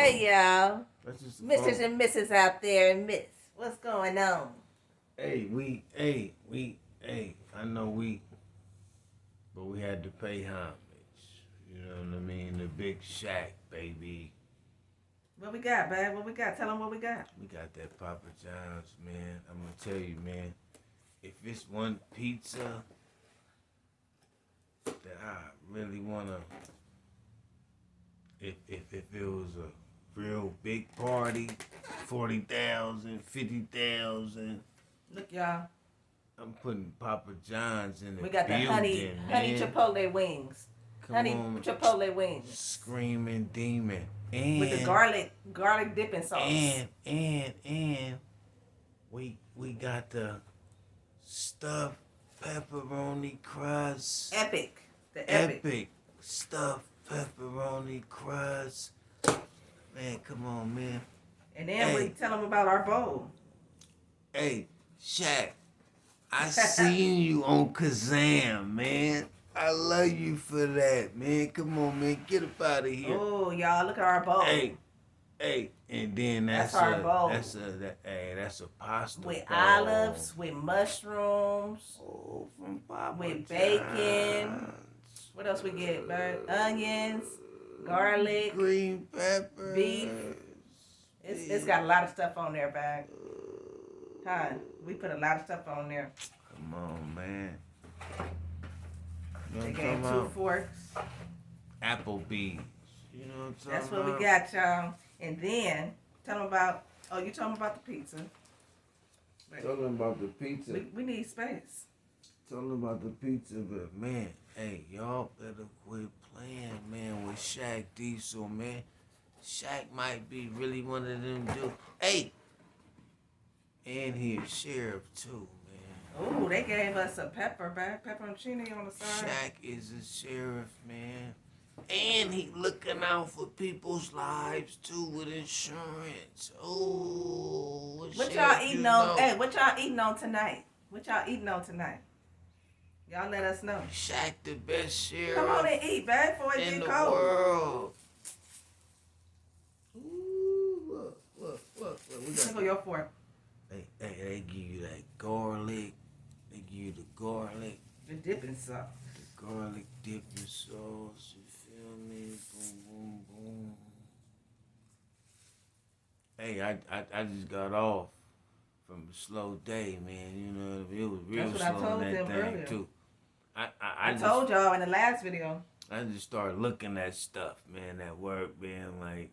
Hey y'all, That's just the Mrs. phone. and Mrs. out there and Miss, what's going on? Hey, I know but we had to pay homage. You know what I mean? The Big Shack, baby. What we got, babe? What we got? Tell them what we got. We got that Papa John's, man. I'm gonna tell you, man. If it's one pizza that I really wanna, if it was a real big party, 40,000, 50,000. Look, y'all, I'm putting Papa John's in the we got the honey building, honey man. chipotle wings. Come Honey on, chipotle wings screaming demon, with the and garlic dipping sauce. and we got the stuffed pepperoni crust, Epic. The epic. epic stuffed pepperoni crust. Man, come on, man. And then we tell them about our bowl. Hey, Shaq, I seen you on Kazam, man. I love you for that, man. Come on, man. Get up out of here. Oh, y'all, look at our bowl. Hey, and then that's our bowl. That's a pasta with bowl. olives, with mushrooms, From Papa with bacon. John's. What else we get, bud? Onions, garlic, green peppers, beef. It's got a lot of stuff on there, bag. Huh? We put a lot of stuff on there. Come on, man. They gave 2 forks. Applebee's. You know what I'm talking That's what about? we got, y'all. And then tell them about. Oh, you told them about the pizza. Tell them about the pizza. We need space. Tell them about the pizza, but man, hey, y'all better quit playing, man, with Shaq Diesel, man. Shaq might be really one of them dudes. Hey, and he a sheriff too, man. Ooh, they gave us a pepperoncini on the side. Shaq is a sheriff, man. And he looking out for people's lives too with insurance. Oh, what y'all eating on? Hey, what y'all eating on tonight? What y'all eating on tonight? Y'all let us know. Shaq the best sheriff. Come on and eat, babe, before it in get the cold. world. Ooh, look. We got Look at your fork. they give you that garlic. They give you the garlic. The dipping sauce. The garlic dipping sauce. You feel me? Boom, boom, boom. Hey, I just got off from a slow day, man. You know what I mean? It was real That's what I slow told in that them thing earlier. too. I told y'all in the last video. I just started looking at stuff, man, at work, man, like.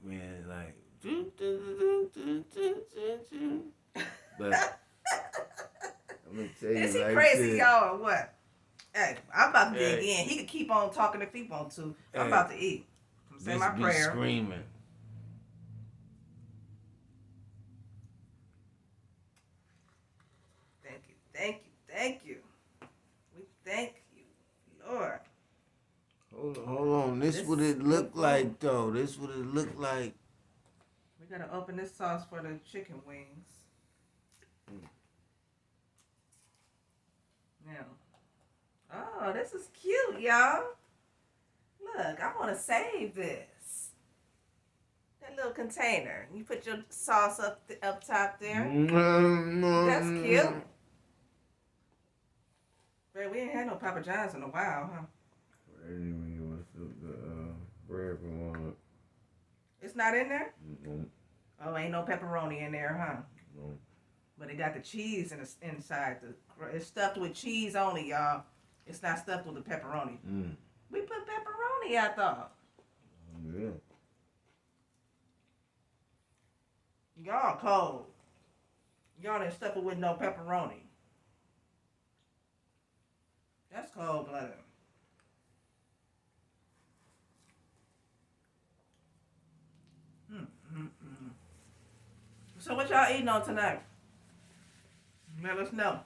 But I'm gonna tell you, Is he like crazy, this. y'all, or what? Hey, I'm about to dig in. He can keep on talking if he wants to. I'm about to eat. I'm saying my prayer. Screaming. Thank you. We thank you, Lord. Hold on. This what it look like, though. This what it look like. We gotta open this sauce for the chicken wings. Now. Oh, this is cute, y'all. Look, I want to save this. That little container. You put your sauce up top there. That's cute. Man, we ain't had no Papa John's in a while, huh? Anyway, what's the bread from it? It's not in there? No. Oh, ain't no pepperoni in there, huh? No. But it got the cheese inside. It's stuffed with cheese only, y'all. It's not stuffed with the pepperoni. We put pepperoni, I thought. Yeah. Y'all cold. Y'all didn't stuff it with no pepperoni. That's cold-blooded. So what y'all eating on tonight? Let us know.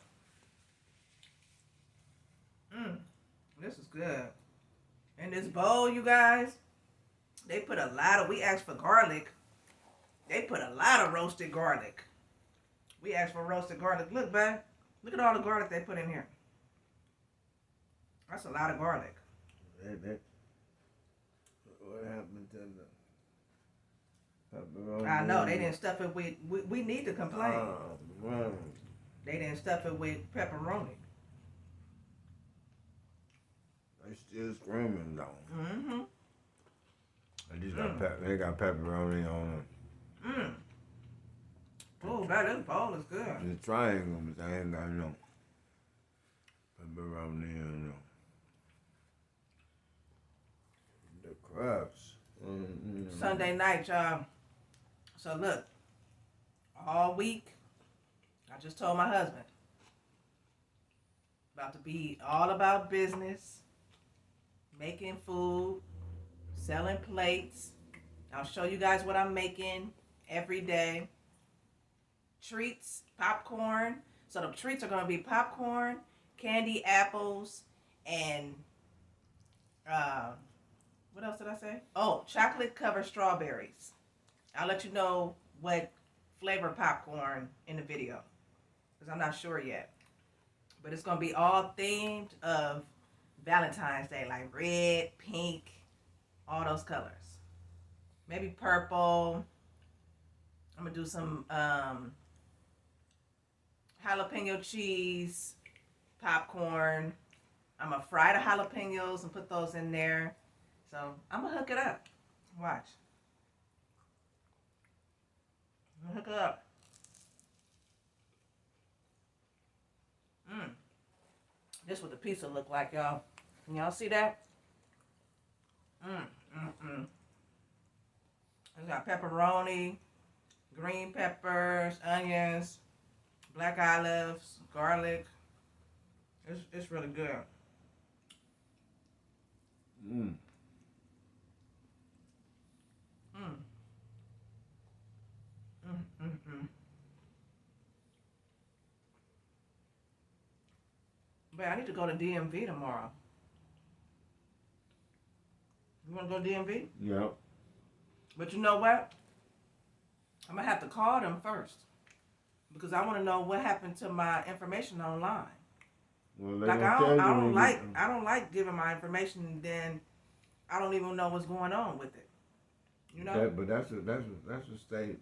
This is good. In this bowl, you guys, they put a lot of, we asked for garlic. They put a lot of roasted garlic. We asked for roasted garlic. Look, man. Look at all the garlic they put in here. That's a lot of garlic. What happened to the Pepperoni. I know they didn't stuff it with. We need to complain. Oh, man. They didn't stuff it with pepperoni. They still screaming though. Mm-hmm. They got pepperoni on Mm. Oh, man, this bowl is good. the triangle, but I ain't got no pepperoni on the crabs. Sunday night, y'all. So look, all week, I just told my husband about to be all about business, making food, selling plates. I'll show you guys what I'm making every day. Treats, popcorn. So the treats are going to be popcorn, candy apples, and what else did I say? Oh, chocolate covered strawberries. I'll let you know what flavor popcorn in the video because I'm not sure yet. But it's going to be all themed of Valentine's Day, like red, pink, all those colors. Maybe purple. I'm going to do some jalapeno cheese, popcorn. I'm going to fry the jalapenos and put those in there. So I'm going to hook it up. Watch. I'm going to hook it up. This is what the pizza look like, y'all. Can y'all see that? It's got pepperoni, green peppers, onions, black olives, garlic. It's really good. But I need to go to DMV tomorrow. You want to go to DMV? Yep. But you know what? I'm going to have to call them first. Because I want to know what happened to my information online. Well, Like I don't like giving my information and then I don't even know what's going on with it. You know? But that's a state.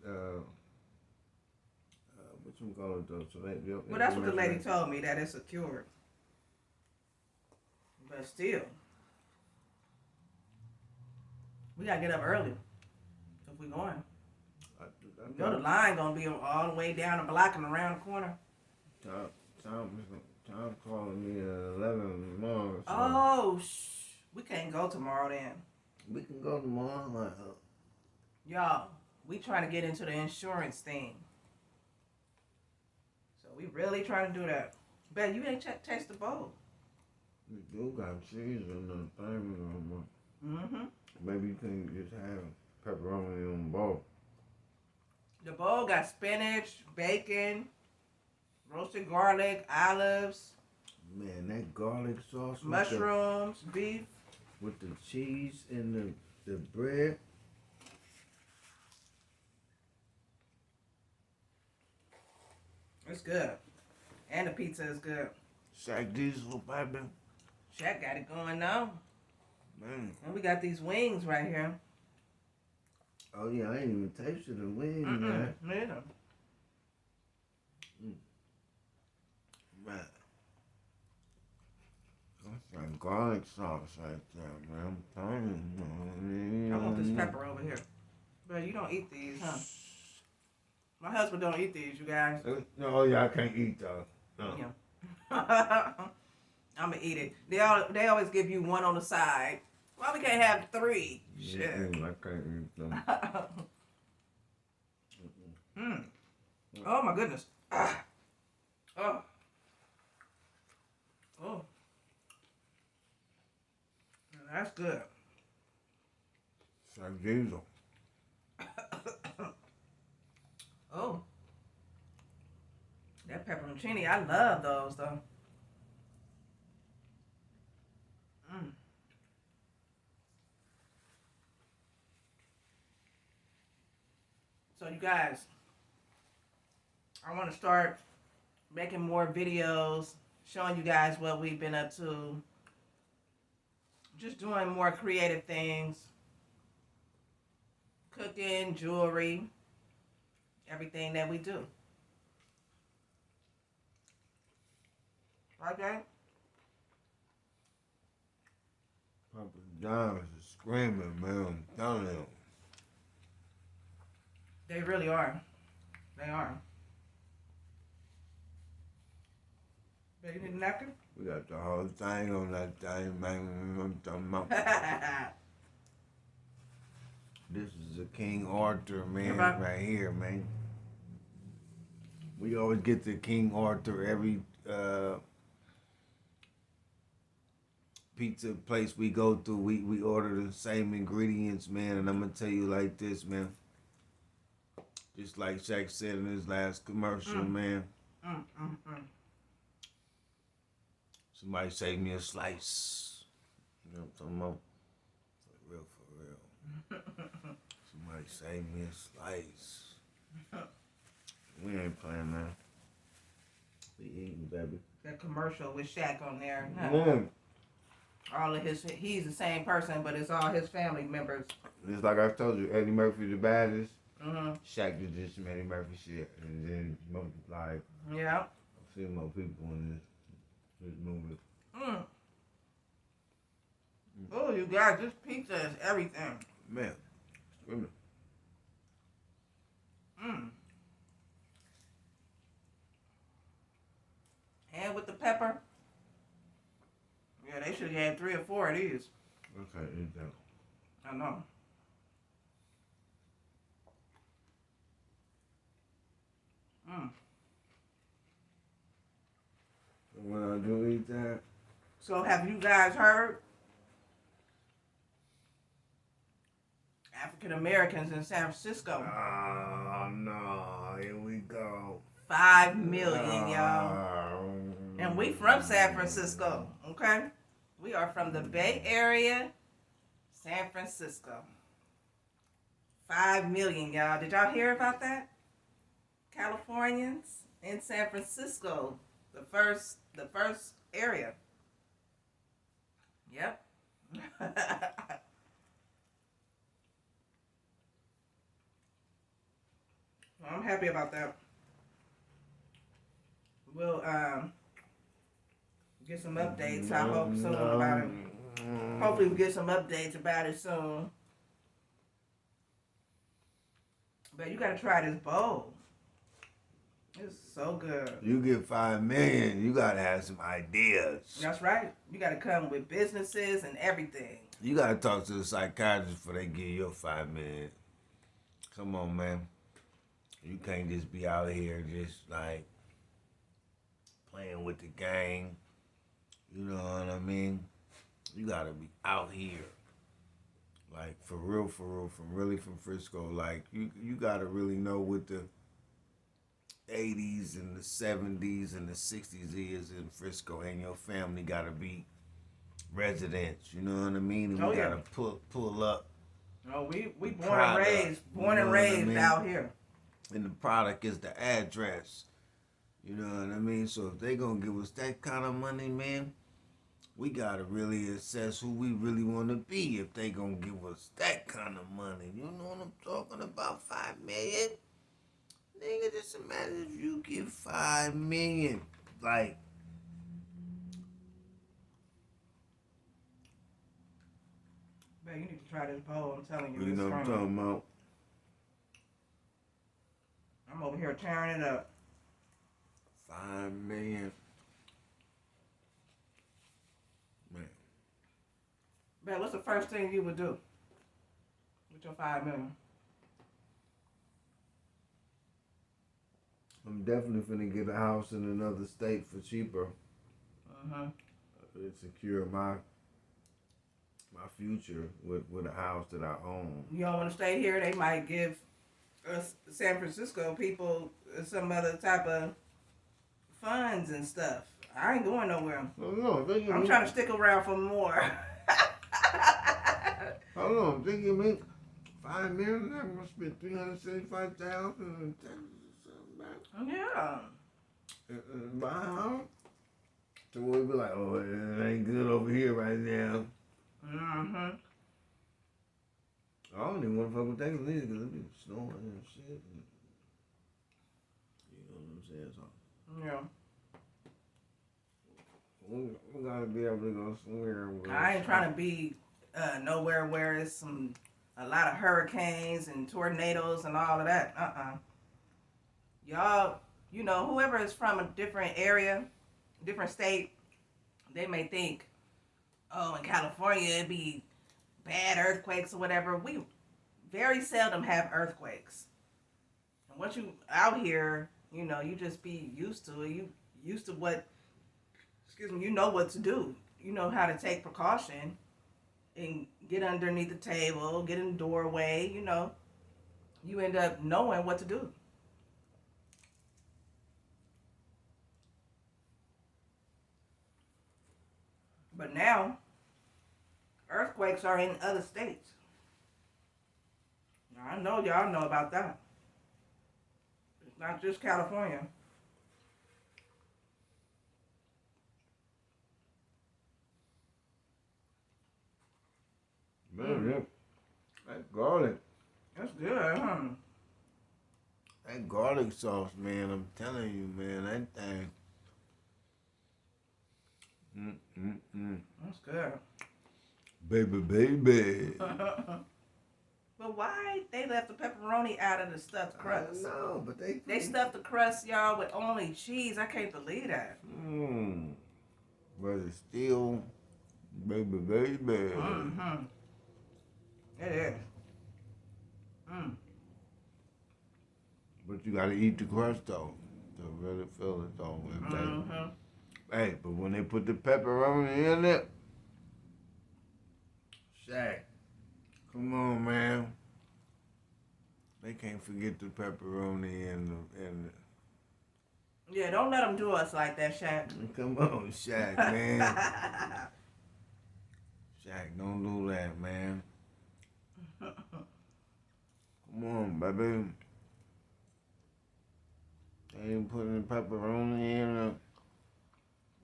What you call it though? So Well, that's what the lady told me, that it's secured. But still, we gotta get up early if we going. You know the line gonna be all the way down the block and around the corner. Tom calling me at 11 tomorrow. So Oh, we can't go tomorrow then. we can go tomorrow. Y'all, we trying to get into the insurance thing. So we really trying to do that. Bet you ain't taste the bowl. We do got cheese in the thing. Mm-hmm. Maybe you can just have pepperoni on the bowl. The bowl got spinach, bacon, roasted garlic, olives, Man, that garlic sauce mushrooms, beef. with the cheese and the bread. It's good. And the pizza is good. Shaq Diesel, baby. Shaq got it going now. Man. And we got these wings right here. Oh, yeah, I ain't even tasted the wings, man. Yeah. Man. That's that garlic sauce right there, man. I'm telling you. I want this pepper over here. But you don't eat these, huh? My husband don't eat these, you guys. No, yeah, I can't eat those. No. Yeah. I'm gonna eat it. They always give you one on the side. Why we can't have three? Shit. I can't eat them. Oh my goodness. Ah. Oh. Oh. That's good. Shaq Diesel. Oh. That pepperoncini, I love those though. So you guys, I want to start making more videos, showing you guys what we've been up to. Just doing more creative things. cooking, jewelry, everything that we do. Okay? Papa John's is screaming, man. I'm telling you. They really are. They are. But you need a napkin? We got the whole thing on that thing, man. I'm talking about. This is a King Arthur, man, right here, man. We always get the King Arthur every pizza place we go to. We order the same ingredients, man. And I'm gonna tell you like this, man. Just like Shaq said in his last commercial, man. Somebody save me a slice. You know what I'm talking about? For real. Somebody save me a slice. We ain't playing, man. We eating, baby. That commercial with Shaq on there. Yeah. All of he's the same person, but it's all his family members. It's like I told you, Eddie Murphy the baddest. Mm-hmm. Shaq did just some Eddie Murphy shit. And then multiplied. Yeah. A few more people in this movie. Oh, you guys, this pizza is everything. Man, screaming. And with the pepper. Yeah, they should have had 3 or 4 of these. Okay, eat that. I know. When I do eat that. So have you guys heard? African Americans in San Francisco. Oh no, here we go. 5 million, y'all. And we from San Francisco, okay? We are from the Bay Area, San Francisco. 5 million, y'all. Did y'all hear about that? Californians in San Francisco, the first area. Yep. I'm happy about that. We'll get some updates. I hope soon about it. Hopefully we get some updates about it soon. But you gotta try this bowl. It's so good. You get 5 million, you gotta have some ideas. That's right. You gotta come with businesses and everything. You gotta talk to the psychiatrist before they give you your 5 million. Come on, man. You can't just be out here just like playing with the gang. You know what I mean? You gotta be out here. Like for real, from Frisco. Like you gotta really know what the 80s and the 70s and the 60s is in Frisco, and your family gotta be residents. You know what I mean? And we gotta pull up. No, we born and raised out here. And the product is the address. You know what I mean? So if they gonna give us that kind of money, man, we gotta really assess who we really wanna be if they gonna give us that kind of money. You know what I'm talking about? 5 million? Nigga, just imagine if you get 5 million. Like, Man, you need to try this bowl. I'm telling you. you know what I'm talking about? I'm over here tearing it up. 5 million. Man. Man, what's the first thing you would do with your 5 million? I'm definitely finna get a house in another state for cheaper. Secure my future with a house that I own. You don't want to stay here? They might give us San Francisco people some other type of funds and stuff. I ain't going nowhere. No, I'm trying to stick around for more. Hold on, they give me 5 million. I'm gonna spend $375,000 in taxes or something. Yeah. Buy a house. So we'll be like, oh, it ain't good over here right now. I don't even want to fuck with Texas either because it be snowing and shit. And, you know what I'm saying? So Yeah. we gotta be able to go somewhere. I ain't trying to be nowhere where it's a lot of hurricanes and tornadoes and all of that. Y'all, whoever is from a different area, different state, they may think, oh, in California it'd be bad earthquakes or whatever. We very seldom have earthquakes. And once you out here, you just be used to it. You used to what, you know what to do. You know how to take precaution and get underneath the table, get in the doorway, you end up knowing what to do. But now, earthquakes are in other states. I know y'all know about that. It's not just California. Man, that garlic. That's good, huh? That garlic sauce, man, I'm telling you, man, that thing. That's good. Baby. But why they left the pepperoni out of the stuffed crust? No, but they stuffed the crust, y'all, with only cheese. I can't believe that. But it's still baby. Mm-hmm. It is. But you gotta eat the crust though to really feel it though. Mm-hmm. Hey, but when they put the pepperoni in it, Shaq, come on, man. They can't forget the pepperoni and Yeah, don't let them do us like that, Shaq. Come on, Shaq, man. Shaq, don't do that, man. Come on, baby. They ain't putting the pepperoni in it.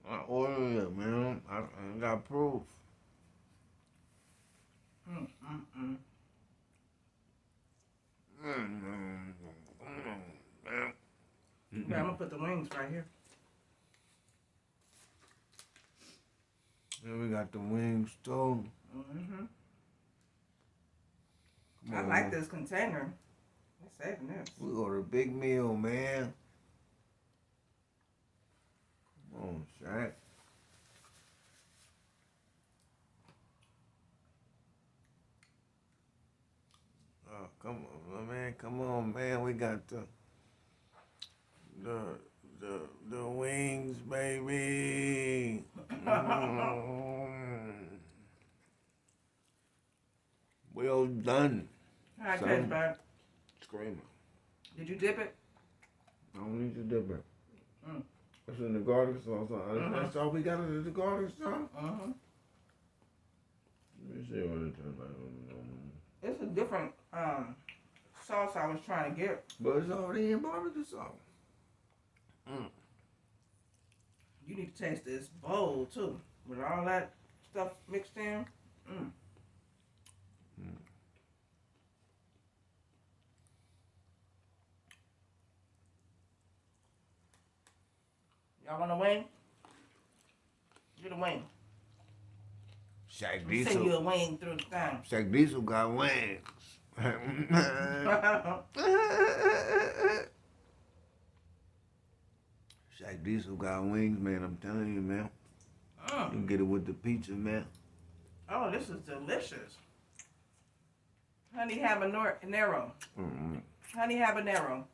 I ordered it, man. I got proof. Yeah, I'm gonna put the wings right here. Then we got the wings too. I like this container. They're saving this. We ordered a big meal, man. Come on, Shaq. Oh, come on, man. Come on, man. We got the wings, baby. Well done. How it tastes, babe? Screaming. Did you dip it? I don't need to dip it. It's in the garlic sauce. That's all we got is the garlic sauce. Let me see what it tastes like. It's a different sauce I was trying to get. But it's already in barbecue sauce. You need to taste this bowl too, with all that stuff mixed in. Y'all want a wing? Get a wing. Shaq Send you Diesel. a wing through the thing. Shaq Diesel got wings. Shaq Diesel got wings, man. I'm telling you, man. You can get it with the pizza, man. Oh, this is delicious. Honey habanero. Honey habanero.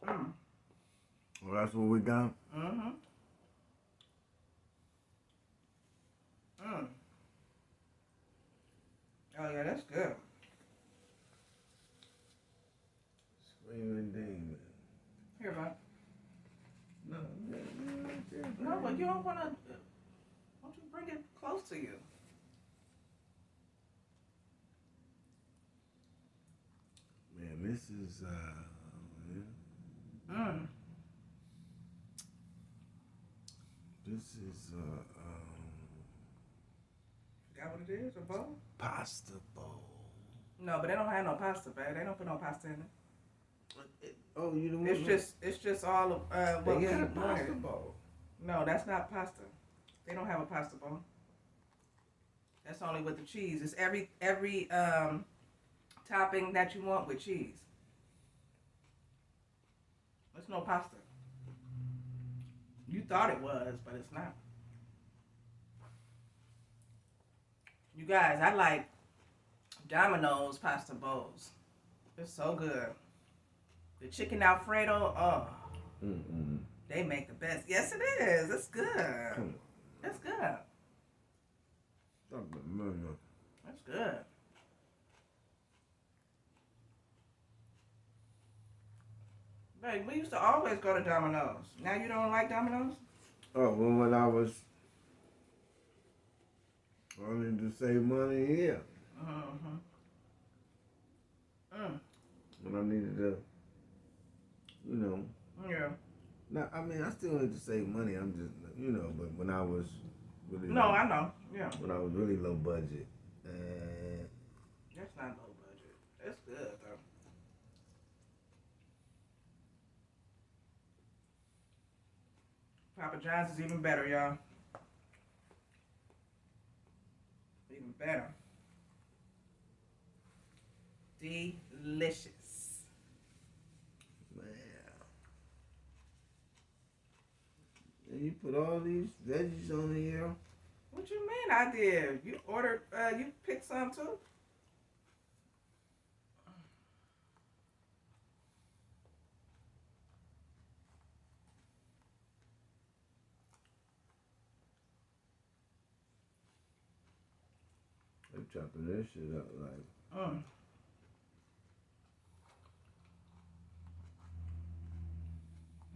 Well, that's what we got. Oh yeah, that's good. Screaming demon. Here, bud. No, No, but you don't want to. Why don't you bring it close to you? Man, this is That what it is? A bowl? Pasta bowl. No, but they don't have no pasta, babe. They don't put no pasta in it. Oh, you don't It's just all of what they we got a wanted. pasta bowl. No, that's not pasta. They don't have a pasta bowl. That's only with the cheese. It's every topping that you want with cheese. It's no pasta. You thought it was, but it's not. You guys, I like Domino's pasta bowls. It's so good. The chicken Alfredo, oh, they make the best. Yes, it is. It's good. Come on. It's good. Stop the murmur. That's good. Babe, we used to always go to Domino's. Now you don't like Domino's? Oh, well, when I was wanting to save money here, Mm-hmm. when I needed to, Yeah. now, I mean, I still need to save money. I'm just, but when I was really No, I know. Yeah. when I was really low budget, That's not low budget. That's good, though. Papa John's is even better, y'all. Even better. Delicious. man, and you put all these veggies on here. What you mean I did? You ordered, you picked some too? They chopping this shit up like.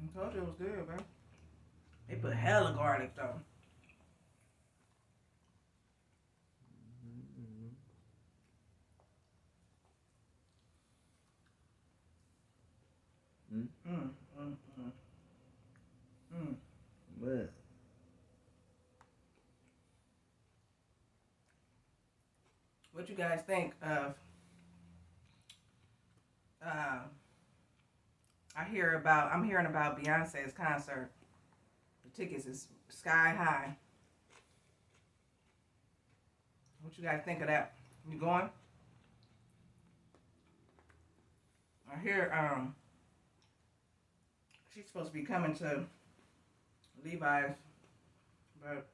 I told you it was good, man. They put hella garlic, though. Man, What you guys think of? I'm hearing about Beyonce's concert. The tickets is sky high. What you guys think of that? You going? I hear she's supposed to be coming to Levi's, but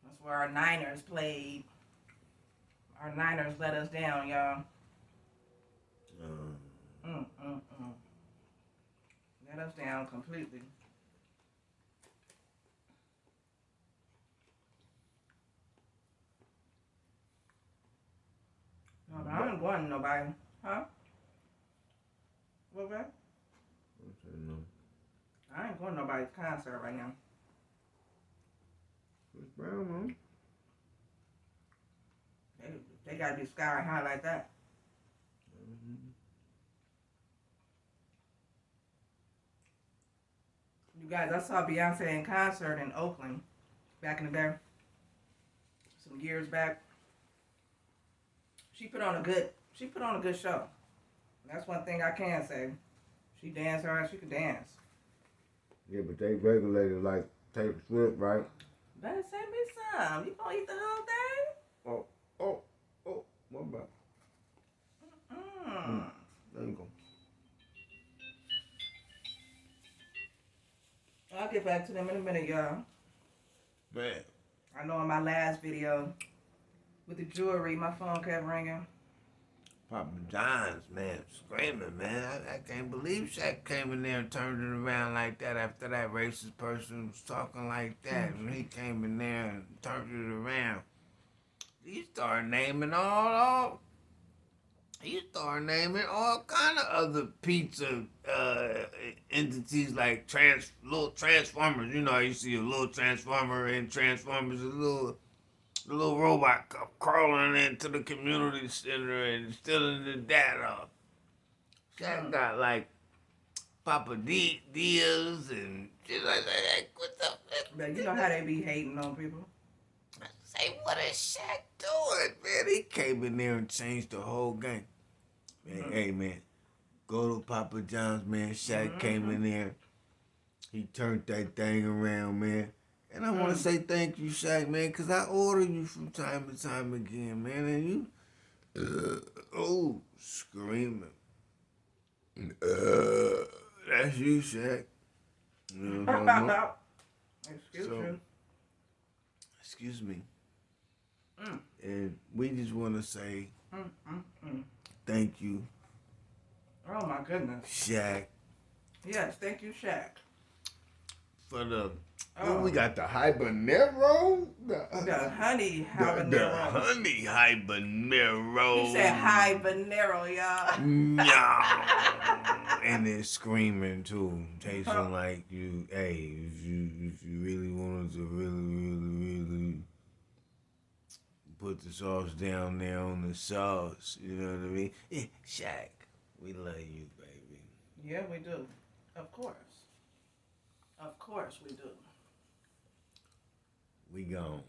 that's where our Niners played. Our Niners let us down, y'all. Let us down completely. No, but I ain't going to nobody. Huh? What, that? no. I ain't going to nobody's concert right now. Chris Brown, man. They got to be sky high like that. You guys, I saw Beyonce in concert in Oakland back in the day. Some years back. She put on a good show. That's one thing I can say. She danced hard, she could dance. Yeah, but they regulated like Taylor Swift, right? Better send me some. You gonna eat the whole thing? Oh, what about? There you go. I'll get back to them in a minute, y'all. Man. I know in my last video with the jewelry, my phone kept ringing. Papa John's, man, screaming, man. I can't believe Shaq came in there and turned it around like that after that racist person was talking like that. And he came in there and turned it around. He started naming all kind of other pizza entities like little Transformers. You know, you see a little Transformer in Transformers, a little robot crawling into the community center and stealing the data. Shaq got like Papa Diaz and shit like that. Like, what's up? But you know how they be hating on people. Hey, what is Shaq doing, man? He came in there and changed the whole game. Man, hey, man, go to Papa John's, man. Shaq came in there. He turned that thing around, man. And I want to say thank you, Shaq, man, because I order you from time to time again, man. And you, screaming. That's you, Shaq. You know what I'm talking about? Excuse me. And we just want to say thank you, Oh my goodness. Shaq. Yes, thank you, Shaq. For the we got the habanero. The honey The habanero. honey habanero. He said habanero, y'all. No. And it's screaming too, tasting like you. Hey, if you really wanted to really put the sauce down there on the sauce, you know what I mean? Yeah, Shaq, we love you, baby. Yeah, we do. Of course. Of course we do. We gone.